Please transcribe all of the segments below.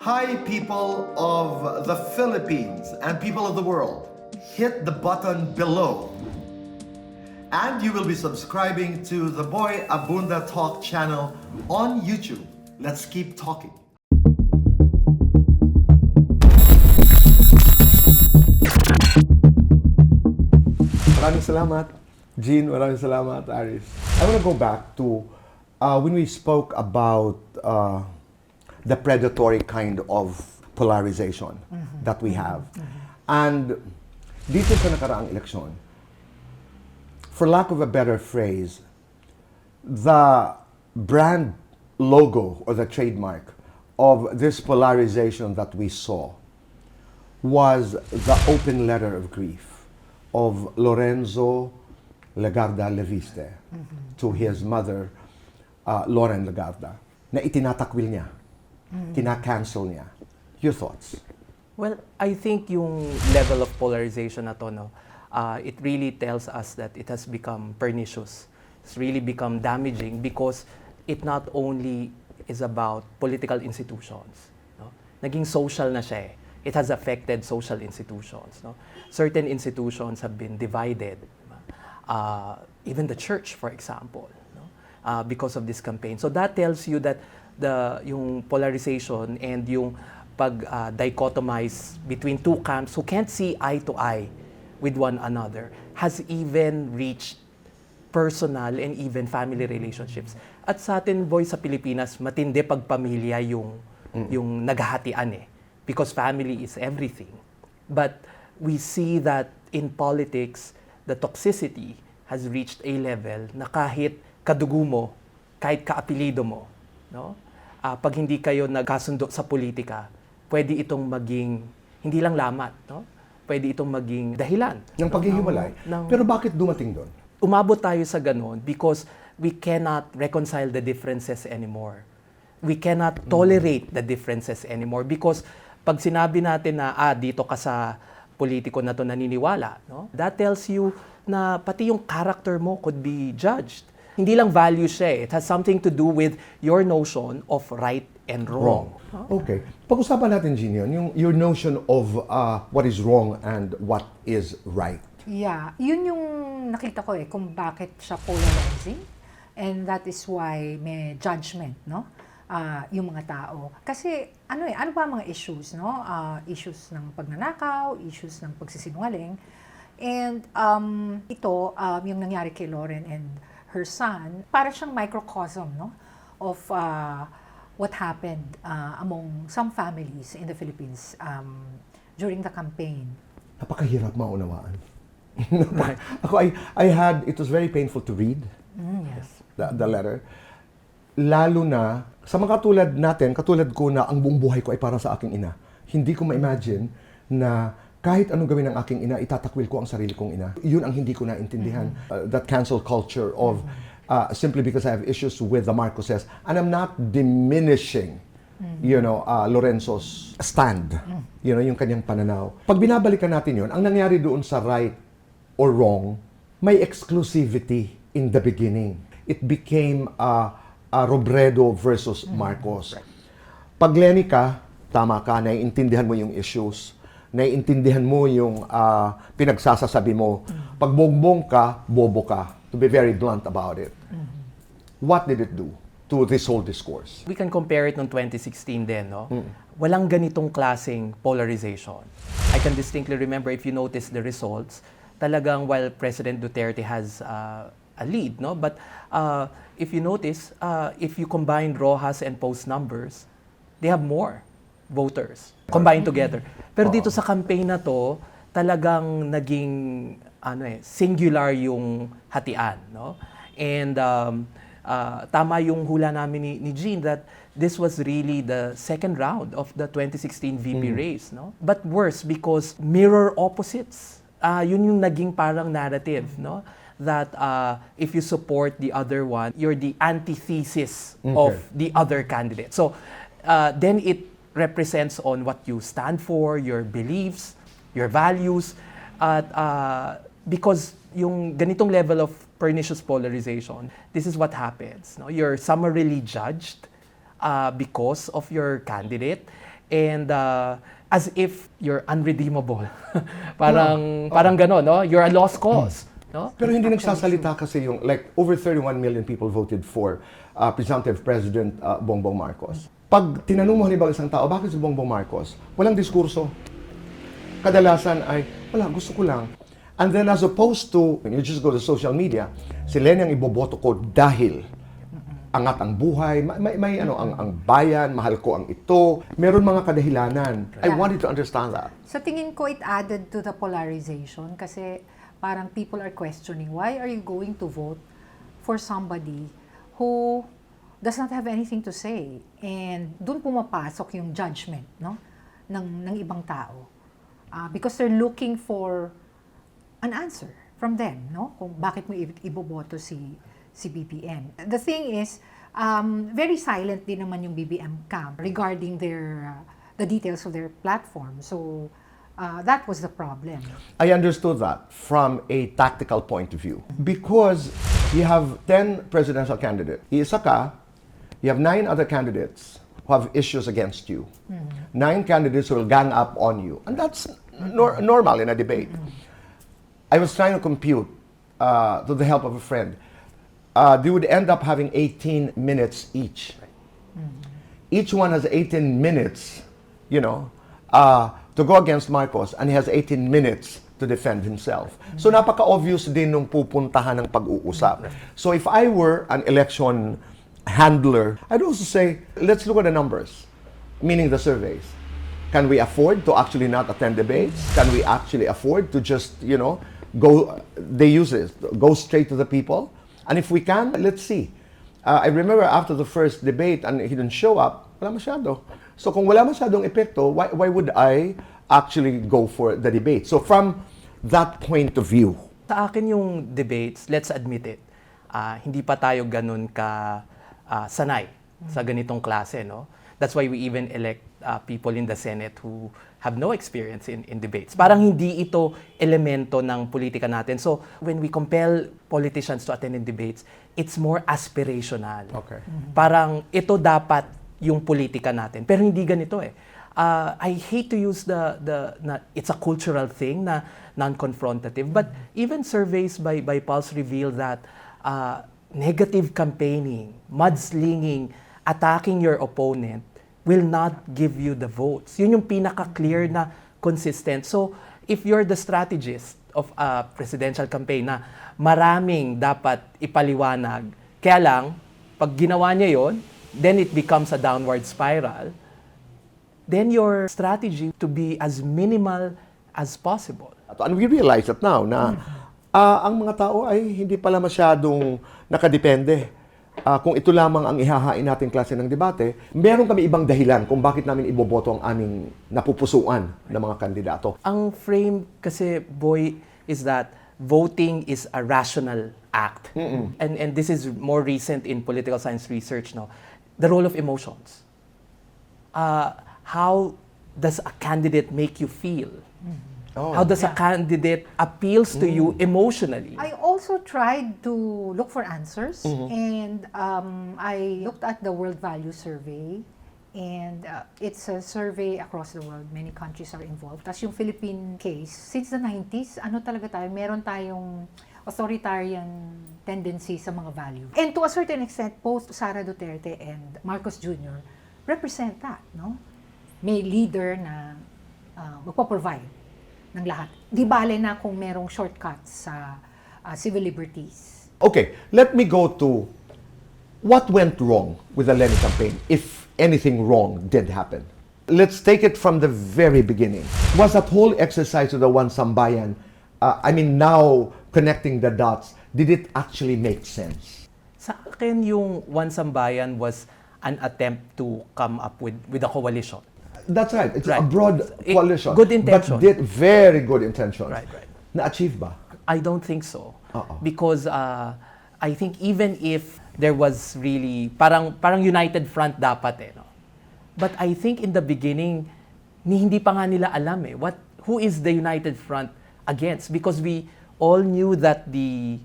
Hi, people of the Philippines and people of the world. Hit the button below. And you will be subscribing to the Boy Abunda Talk channel on YouTube. Let's keep talking. Maraming salamat, Jean. Maraming salamat, Aris. I want to go back to when we spoke about the predatory kind of polarization that we have. And dito sa nakaraang eleksyon, for lack of a better phrase, the brand logo or the trademark of this polarization that we saw was the open letter of grief of Lorenzo Legarda Leviste to his mother, Lauren Legarda, na itinatakwil niya, kina-cancel niya. Your thoughts? Well, I think yung level of polarization na to, it really tells us that it has become pernicious. It's really become damaging because it not only is about political institutions. No? Naging social na siya eh. It has affected social institutions. No? Certain institutions have been divided. Even the church, for example, no? Because of this campaign. So that tells you that yung polarization and yung pag-dichotomize between two camps who can't see eye to eye with one another has even reached personal and even family relationships. At sa atin, boy, sa Pilipinas, matindi pag pamilya yung naghahatian eh. Because family is everything. But we see that in politics, the toxicity has reached a level na kahit kadugo mo, kahit kaapelido mo, no? Pag hindi kayo nagkasundo sa politika, pwede itong maging, hindi lang lamat, no? Pwede itong maging dahilan. Ng paghihiwalay. Pero bakit dumating doon? Umabot tayo sa ganun because we cannot reconcile the differences anymore. We cannot tolerate the differences anymore because pag sinabi natin na, dito ka sa politiko na to naniniwala, no? That tells you na pati yung character mo could be judged. Hindi lang value siya eh. It has something to do with your notion of right and wrong. Okay. Pag-usapan natin, Jean, yun, your notion of what is wrong and what is right. Yeah, yun yung nakita ko eh, kung bakit siya polarizing. And that is why may judgment, no? Yung mga tao. Kasi ano ba mga issues, no? Issues ng pagnanakaw, issues ng pagsisinungaling. And ito, yung nangyari kay Lauren and her son, para siyang microcosm, no? Of what happened among some families in the Philippines during the campaign. Napakahirap maunawaan. It was very painful to read the letter. Lalo na, sa mga katulad natin, katulad ko na ang buong buhay ko ay para sa aking ina. Hindi ko ma-imagine na kahit anong gawin ng aking ina, itatakwil ko ang sarili kong ina. Yun ang hindi ko naintindihan. That cancel culture of simply because I have issues with the Marcoses. And I'm not diminishing Lorenzo's stand. Yung kanyang pananaw. Pag binabalikan natin yun, ang nangyari doon sa right or wrong, may exclusivity in the beginning. It became Robredo versus Marcos. Pag Lenny ka, tama ka, naiintindihan mo yung issues, naiintindihan mo yung pinagsasasabi mo. Pag bongbong ka, bobo ka. To be very blunt about it. What did it do to this whole discourse? We can compare it noong 2016 din, no? Walang ganitong klaseng polarization. I can distinctly remember, if you notice the results, talagang while President Duterte has a lead, no? But if you notice, if you combine Rojas and Post numbers, they have more voters combined together. Pero dito sa campaign na to, talagang naging singular yung hatian, no? And tama yung hula namin ni Jean that this was really the second round of the 2016 VP race, no? But worse because mirror opposites. Yun yung naging parang narrative, no? That if you support the other one, you're the antithesis of the other candidate. So then it represents on what you stand for, your beliefs, your values, at because yung ganitong level of pernicious polarization, this is what happens. No? You're summarily judged because of your candidate, and as if you're unredeemable. Parang gano'n, no? You're a lost cause. No? Pero hindi nagsasalita kasi yung, like, over 31 million people voted for presumptive President Bongbong Marcos. Pag tinanong mo halimbawa isang tao, bakit si Bongbong Marcos? Walang diskurso. Kadalasan ay, wala, gusto ko lang. And then as opposed to, when you just go to social media, si Lenny ang iboboto ko dahil angat ang buhay, may ang bayan, mahal ko ang ito. Meron mga kadahilanan. I wanted to understand that. Sa tingin ko, it added to the polarization kasi parang people are questioning, why are you going to vote for somebody who does not have anything to say? And doon pumapasok yung judgment, no, ng ibang tao. Because they're looking for an answer from them, no? Kung bakit mo iboboto si BBM. The thing is, very silent din naman yung BBM camp regarding the details of their platform. So, that was the problem. I understood that from a tactical point of view. Because you have 10 presidential candidates. Iisa ka, you have 9 other candidates who have issues against you. 9 candidates who will gang up on you. And that's normal in a debate. I was trying to compute, to the help of a friend, they would end up having 18 minutes each. Each one has 18 minutes, to go against Marcos, and he has 18 minutes to defend himself. So napaka-obvious din nung pupuntahan ng pag-uusap. So if I were an election handler, I'd also say, let's look at the numbers, meaning the surveys. Can we afford to actually not attend debates? Can we actually afford to just, go straight to the people? And if we can, let's see. I remember after the first debate and he didn't show up, wala masyado. So kung wala masyadong epekto, why would I actually go for the debate? So from that point of view. Sa akin yung debates, let's admit it, hindi pa tayo ganun ka sanay sa ganitong klase, no? That's why we even elect people in the Senate who have no experience in debates. Parang hindi ito elemento ng politika natin. So when we compel politicians to attend in debates, it's more aspirational. Okay. Parang ito dapat yung politika natin. Pero hindi ganito eh. I hate to use it's a cultural thing na non-confrontative. But even surveys by Pulse reveal that negative campaigning, mudslinging, attacking your opponent will not give you the votes. Yun yung pinaka-clear na consistent. So, if you're the strategist of a presidential campaign na maraming dapat ipaliwanag, kaya lang, pag ginawa niya yon, then it becomes a downward spiral, then your strategy to be as minimal as possible. And we realize that now na ang mga tao ay hindi pala masyadong nakadepende. Kung ito lamang ang ihahain nating klase ng debate, meron kami ibang dahilan kung bakit namin iboboto ang aming napupusuan ng mga kandidato. Ang frame kasi, Boy, is that voting is a rational act. And this is more recent in political science research, no? The role of emotions. How does a candidate make you feel? How does a candidate appeals to you emotionally? I also tried to look for answers, and I looked at the World Value Survey, and it's a survey across the world. Many countries are involved. Tapos yung Philippine case, since the 90s, talaga tayo, meron tayong authoritarian tendency sa mga value. And to a certain extent, both Sara Duterte and Marcos Jr. represent that, no? May leader na magpo-provide ng lahat. Di bale na kung merong shortcuts sa civil liberties. Okay, let me go to what went wrong with the Lenny campaign, if anything wrong did happen. Let's take it from the very beginning. Was that whole exercise of the One Sambayan, now connecting the dots, did it actually make sense? Sa akin, yung One Sambayan was an attempt to come up with a coalition. That's right. It's a Right. broad coalition. Good intention. But did very good intentions. Right. Na-achieve ba? I don't think so. Because I think even if there was really, parang united front dapat no? But I think in the beginning, hindi pa nga nila alam who is the united front against? Because we all knew that the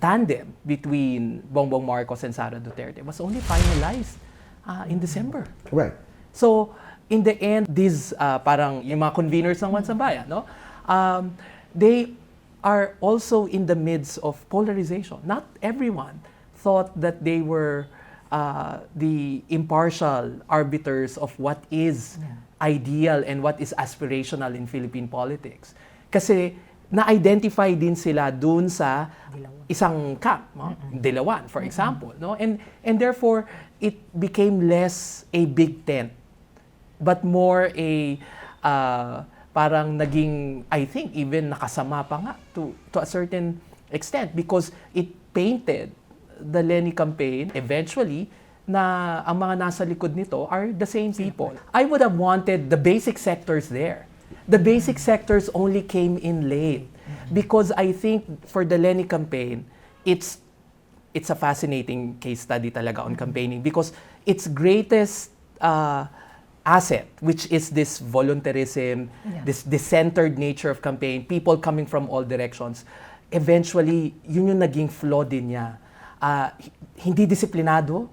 tandem between Bongbong Marcos and Sara Duterte was only finalized in December. Right. So, in the end, these parang yung mga conveners ng Wansambayan, no? They are also in the midst of polarization. Not everyone thought that they were the impartial arbiters of what is ideal and what is aspirational in Philippine politics. Kasi na-identify din sila dun sa isang camp, no? Dilawan, for example, no? And therefore it became less a big tent but more a parang naging, I think, even nakasama pa nga to a certain extent because it painted the Lenny campaign eventually na ang mga nasa likod nito are the same people. I would have wanted the basic sectors there. The basic sectors only came in late because I think for the Lenny campaign, it's a fascinating case study talaga on campaigning because its greatest asset, which is this voluntarism, this centered nature of campaign, people coming from all directions, eventually, yun yung naging flaw din niya. Hindi disiplinado.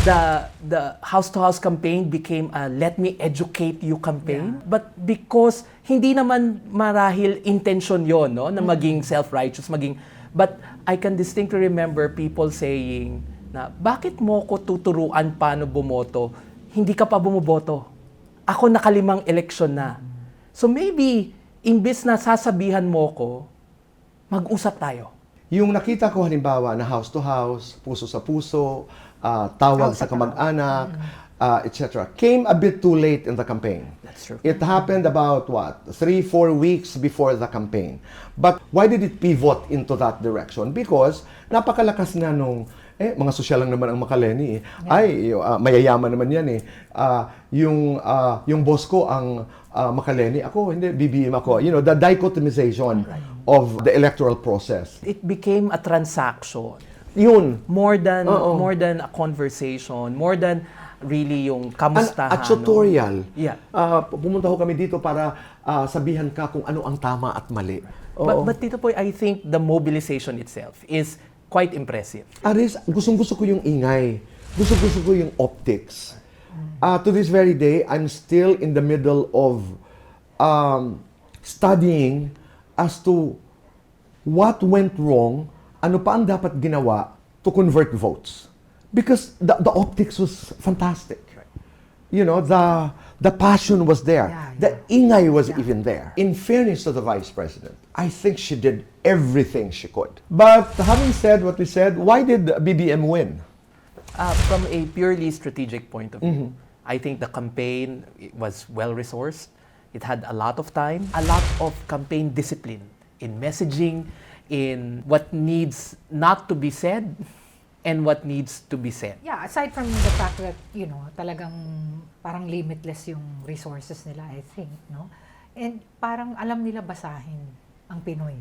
The house-to-house campaign became a let me educate you campaign. But because hindi naman marahil intention yon, no, na maging self-righteous, but I can distinctly remember people saying na bakit mo ko tuturuan paano bumoto? Hindi ka pa bumoboto. Ako nakalimang eleksyon na. So maybe, imbis na sasabihan mo ko, mag-usap tayo. Yung nakita ko halimbawa na house to house, puso sa puso, tawag sa kamag-anak, etc. came a bit too late in the campaign. That's true. It happened about 3-4 weeks before the campaign. But why did it pivot into that direction? Because napakalakas na nung mga sosyal lang naman ang Makaleni. Ay, mayayaman naman yan eh. Yung boss ko ang Makaleni. Ako, hindi, BBM ako. You know, the dichotomization of the electoral process. It became a transaction. Yun. More than a conversation, more than really yung kamustahan. At tutorial. No? Yeah. Pumunta ho kami dito para sabihan ka kung ano ang tama at mali. But Tito Poy, I think the mobilization itself is quite impressive. Aris, gustong-gusto ko yung ingay. Gusto-gusto ko yung optics. To this very day, I'm still in the middle of studying as to what went wrong, ano pa ang dapat ginawa to convert votes. Because the optics was fantastic. You know, the passion was there. The ingay was even there. In fairness to the Vice President, I think she did everything she could. But having said what we said, why did BBM win? From a purely strategic point of view, I think the campaign was well-resourced. It had a lot of time, a lot of campaign discipline in messaging, in what needs not to be said, and what needs to be said. Yeah, aside from the fact that, you know, talagang parang limitless yung resources nila, I think, no? And parang alam nila basahin ang Pinoy,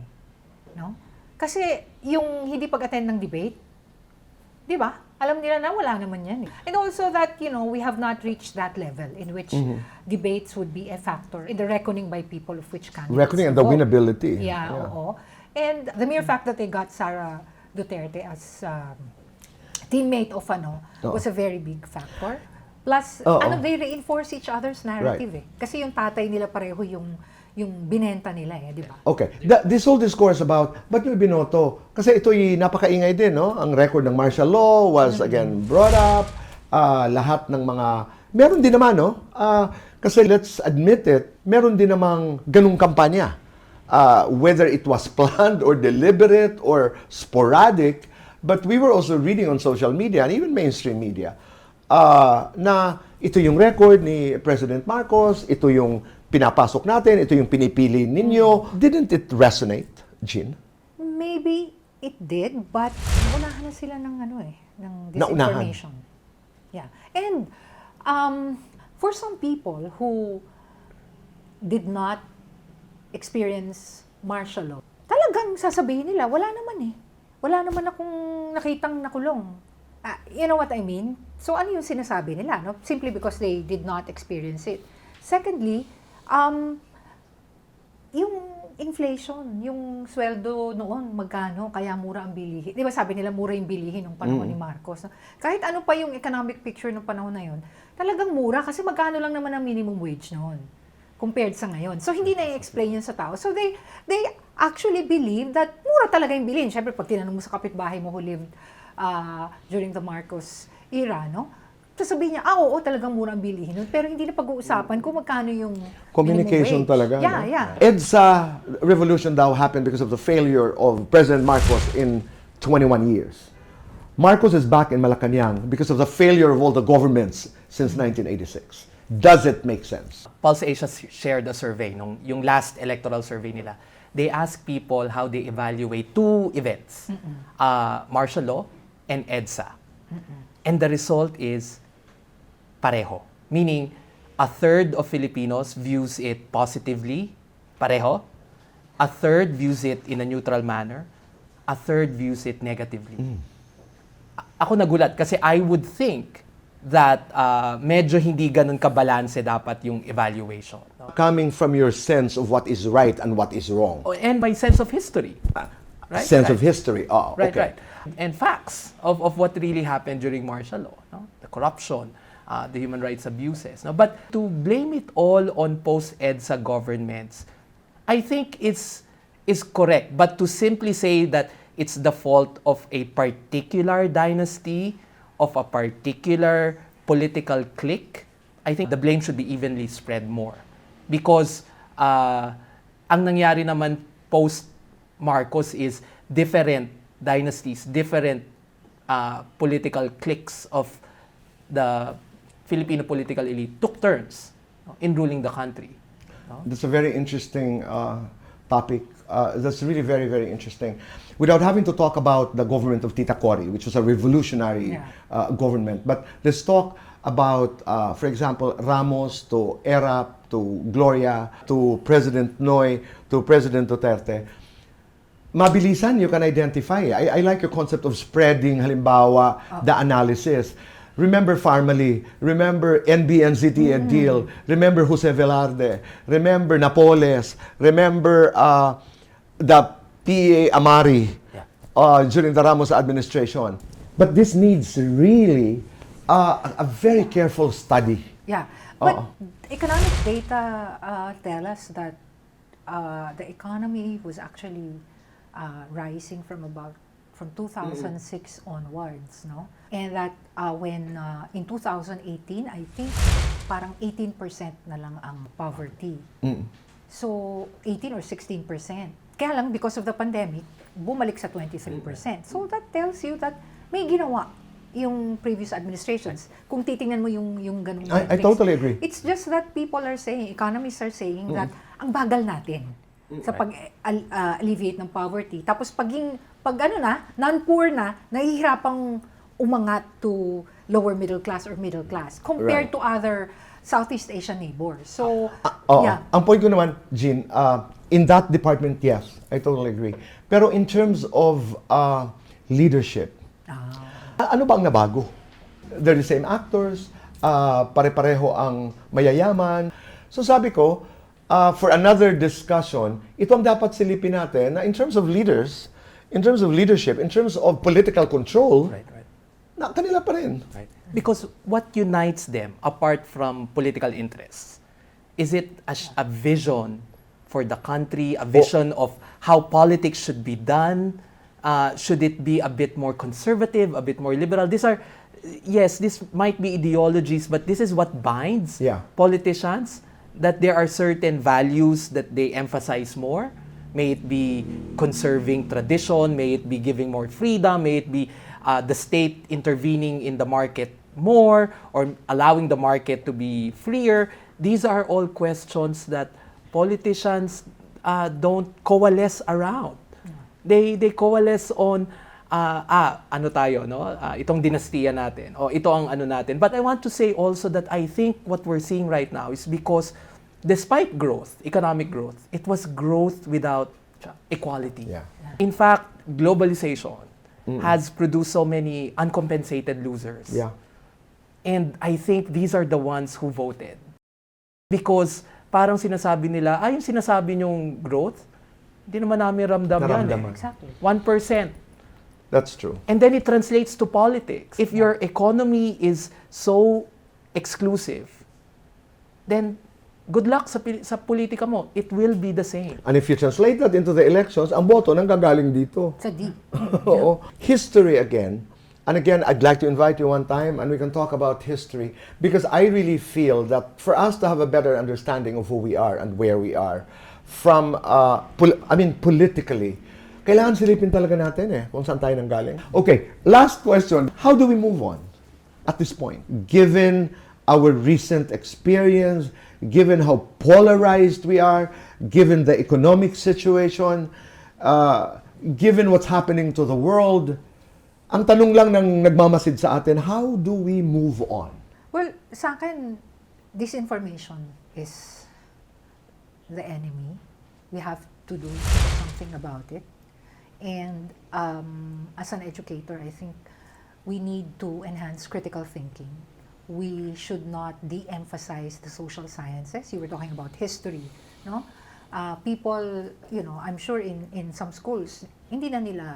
no? Kasi yung hindi pag-attend ng debate, di ba? Alam nila na wala naman yan eh. And also that, you know, we have not reached that level in which debates would be a factor in the reckoning by people of which candidates. Reckoning and the winnability. Yeah, oo. And the mere fact that they got Sara Duterte as teammate of was a very big factor. Plus, they reinforce each other's narrative eh. Kasi yung tatay nila pareho yung binenta nila eh, di ba? Okay. This whole discourse about, ba't nyo binoto? Kasi ito'y napakaingay din, no? Ang record ng martial law was again brought up. Lahat ng mga, meron din naman, no? Kasi let's admit it, meron din namang ganung kampanya. Whether it was planned or deliberate or sporadic, but we were also reading on social media and even mainstream media na ito yung record ni President Marcos, ito yung pinapasok natin, ito yung pinipili ninyo. Didn't it resonate, Jean? Maybe it did, but naunahan na sila ng ng disinformation. Yeah. And for some people who did not experience martial law, talagang sasabihin nila, wala naman eh. Wala naman akong nakitang nakulong. You know what I mean? So ano yung sinasabi nila? No? Simply because they did not experience it. Secondly, yung inflation, yung sweldo noon, magkano, kaya mura ang bilihin. Di ba sabi nila, mura yung bilihin ng panahon ni Marcos. Kahit ano pa yung economic picture ng panahon na yun, talagang mura kasi magkano lang naman ang minimum wage noon compared sa ngayon. So, hindi na-explain yun sa tao. So, they actually believe that mura talaga yung bilhin. Siyempre, pag tinanong mo sa kapitbahay mo who lived during the Marcos era, no? Sasabihin niya, oo, talagang mura ang bilihin nun. Pero hindi na pag-uusapan kung magkano yung Communication minimum wage. talaga. Yeah, no? yeah. EDSA revolution daw happened because of the failure of President Marcos in 21 years. Marcos is back in Malacanang because of the failure of all the governments since 1986. Does it make sense? Pulse Asia shared a survey, yung last electoral survey nila. They asked people how they evaluate two events, martial law and EDSA. And the result is pareho. Meaning, a third of Filipinos views it positively, pareho. A third views it in a neutral manner. A third views it negatively. Ako nagulat kasi I would think that medyo hindi ganun kabalanse dapat yung evaluation. No? Coming from your sense of what is right and what is wrong. And my sense of history. Right? Sense of history. Oh, Right, okay. right. And facts of what really happened during martial law. No? The corruption, the human rights abuses. No? But to blame it all on post-EDSA governments, I think is correct. But to simply say that it's the fault of a particular dynasty, of a particular political clique, I think the blame should be evenly spread more. Because ang nangyari naman post-Marcos is different dynasties, different political cliques of the Filipino political elite took turns in ruling the country. No? That's a very interesting topic. That's really very, very interesting. Without having to talk about the government of Tita Cory, which was a revolutionary government, but let's talk about, for example, Ramos to Erap to Gloria to President Noy to President Duterte. Mabilisan, you can identify. I like your concept of spreading, halimbawa, the analysis. Remember Farmally, remember NBNZT deal, remember Jose Velarde, remember Napoles, remember the PA Amari during the Ramos administration. But this needs really a very careful study. Yeah, but economic data tell us that the economy was actually rising from 2006 onwards, no? And that when in 2018, I think parang 18% na lang ang poverty. So 18 or 16%. Kaya lang because of the pandemic, bumalik sa 23%. So that tells you that may ginawa yung previous administrations. Kung titingnan mo yung ganung I totally agree. It's just that people are saying, economists are saying that ang bagal natin sa pag-alleviate ng poverty. Tapos pag non-poor na, nahihirapang umangat to lower middle class or middle class compared to other Southeast Asian neighbors. So, yeah. Ang point ko naman, Jean, in that department, yes, I totally agree. Pero in terms of leadership, ano ba ang nabago? They're the same actors, pare-pareho ang mayayaman. So sabi ko, for another discussion, ito ang dapat silipin natin na in terms of leaders, in terms of leadership, in terms of political control, na kanila pa rin. Right. Because what unites them, apart from political interests, is it a vision for the country, a vision of how politics should be done? Should it be a bit more conservative, a bit more liberal? These are, yes, this might be ideologies, but this is what binds politicians, that there are certain values that they emphasize more. May it be conserving tradition, may it be giving more freedom, may it be the state intervening in the market more, or allowing the market to be freer. These are all questions that politicians don't coalesce around. They coalesce on ano tayo, no? Itong dinastiya natin, o ito ang ano natin. But I want to say also that I think what we're seeing right now is because despite growth, economic growth, it was growth without equality. In fact, globalization has produced so many uncompensated losers. And I think these are the ones who voted. Because parang sinasabi nila, yung sinasabi nyong growth, hindi naman namin ramdam yan. Exactly. 1%. That's true. And then it translates to politics. If your economy is so exclusive, then good luck sa politika mo. It will be the same. And if you translate that into the elections, ang boto nanggagaling dito. Sa D. Oo. History again. And again, I'd like to invite you one time and we can talk about history because I really feel that for us to have a better understanding of who we are and where we are from, politically, kailangan silipin talaga natin kung saan tayo nanggaling. Okay, last question. How do we move on at this point? Given our recent experience, given how polarized we are, given the economic situation, given what's happening to the world, ang tanong lang ng nagmamasid sa atin, how do we move on? Well, sa akin, disinformation is the enemy. We have to do something about it. And as an educator, I think we need to enhance critical thinking. We should not de-emphasize the social sciences. You were talking about history, no? People, I'm sure in some schools, hindi na nila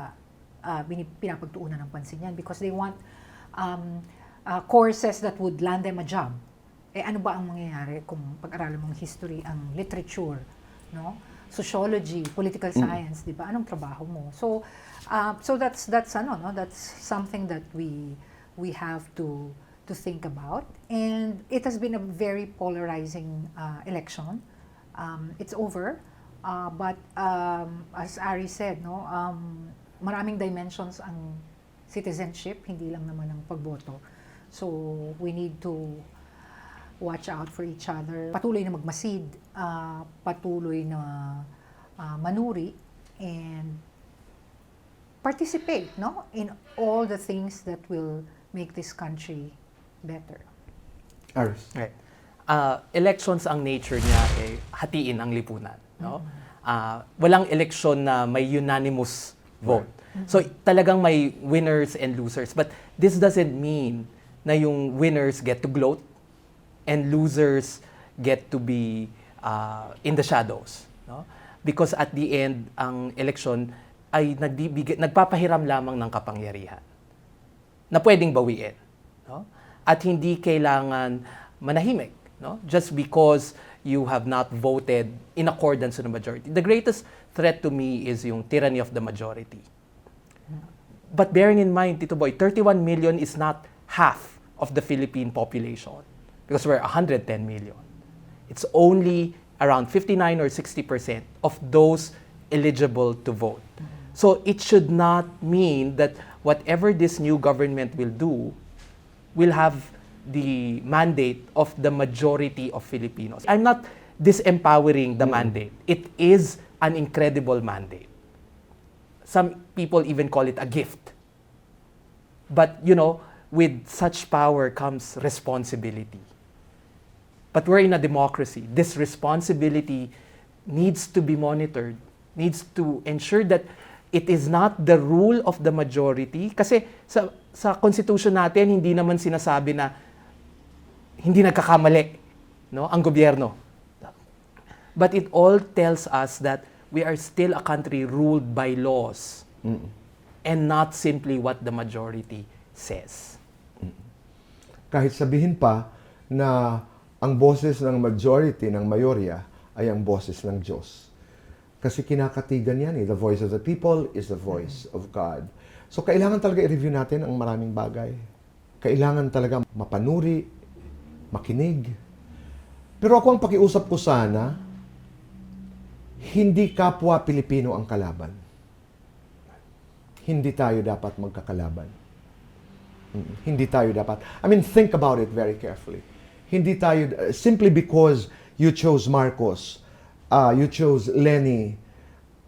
pinapagtuunan ng pansin yan because they want courses that would land them a job. Ano ba ang mangyayari kung pag-aralan mong history, ang literature, no? Sociology, political science, di ba? Anong trabaho mo? So that's something that we have to think about. And it has been a very polarizing election. It's over, but as Ari said, no, maraming dimensions ang citizenship, hindi lang naman ang pagboto. So we need to watch out for each other. Patuloy na magmasid, patuloy na manuri, and participate, no, in all the things that will make this country better. Aris. Right. Elections, ang nature niya hatiin ang lipunan, no? Walang election na may unanimous vote. So talagang may winners and losers, but this doesn't mean na yung winners get to gloat and losers get to be in the shadows, no? Because at the end, ang election ay nagpapahiram lamang ng kapangyarihan na pwedeng bawiin, no? At hindi kailangan manahimik, no? Just because you have not voted in accordance to the majority. The greatest threat to me is yung tyranny of the majority. But bearing in mind, Tito Boy, 31 million is not half of the Philippine population because we're 110 million. It's only around 59 or 60% of those eligible to vote. So it should not mean that whatever this new government will do will have the mandate of the majority of Filipinos. I'm not disempowering the mandate. It is an incredible mandate. Some people even call it a gift. But, with such power comes responsibility. But we're in a democracy. This responsibility needs to be monitored, needs to ensure that it is not the rule of the majority. Kasi sa Constitution natin, hindi naman sinasabi na hindi nagkakamali, no, ang gobyerno. But it all tells us that we are still a country ruled by laws and not simply what the majority says. Kahit sabihin pa na ang boses ng majority, ng mayorya, ay ang boses ng Diyos. Kasi kinakatigan yan The voice of the people is the voice of God. So kailangan talaga i-review natin ang maraming bagay. Kailangan talaga mapanuri, makinig. Pero ako ang pakiusap ko sana, hindi kapwa Pilipino ang kalaban. Hindi tayo dapat magkakalaban. Hindi tayo dapat. Think about it very carefully. Hindi tayo, simply because you chose Marcos, you chose Lenny,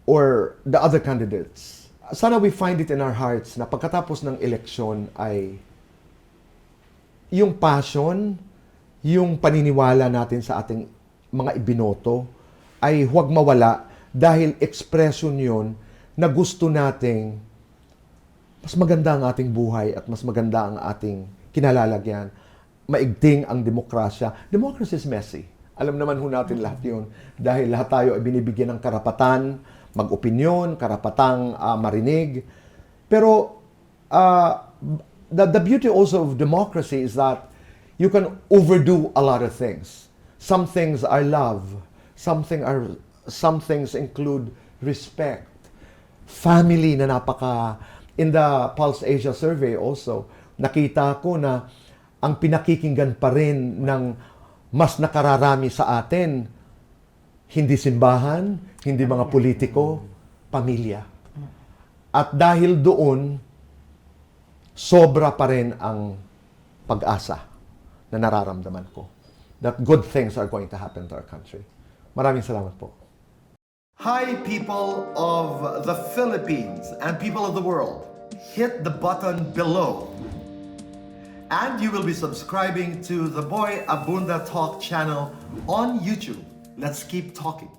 or the other candidates. Sana we find it in our hearts na pagkatapos ng eleksyon ay yung passion, yung paniniwala natin sa ating mga ibinoto ay huwag mawala dahil expression yun na gusto nating mas maganda ang ating buhay at mas maganda ang ating kinalalagyan. Maigting ang demokrasya. Democracy is messy. Alam naman ho natin lahat yun. Dahil lahat tayo ay binibigyan ng karapatan, mag-opinyon, karapatang marinig. Pero the beauty also of democracy is that you can overdo a lot of things. Some things are love. Some things include respect. Family na napaka... In the Pulse-Asia survey also, nakita ko na ang pinakikinggan pa rin ng mas nakararami sa atin, hindi simbahan, hindi mga politiko, pamilya. At dahil doon, sobra pa rin ang pag-asa na nararamdaman ko that good things are going to happen to our country. Maraming salamat po. Hi, people of the Philippines and people of the world. Hit the button below. And you will be subscribing to the Boy Abunda Talk channel on YouTube. Let's keep talking.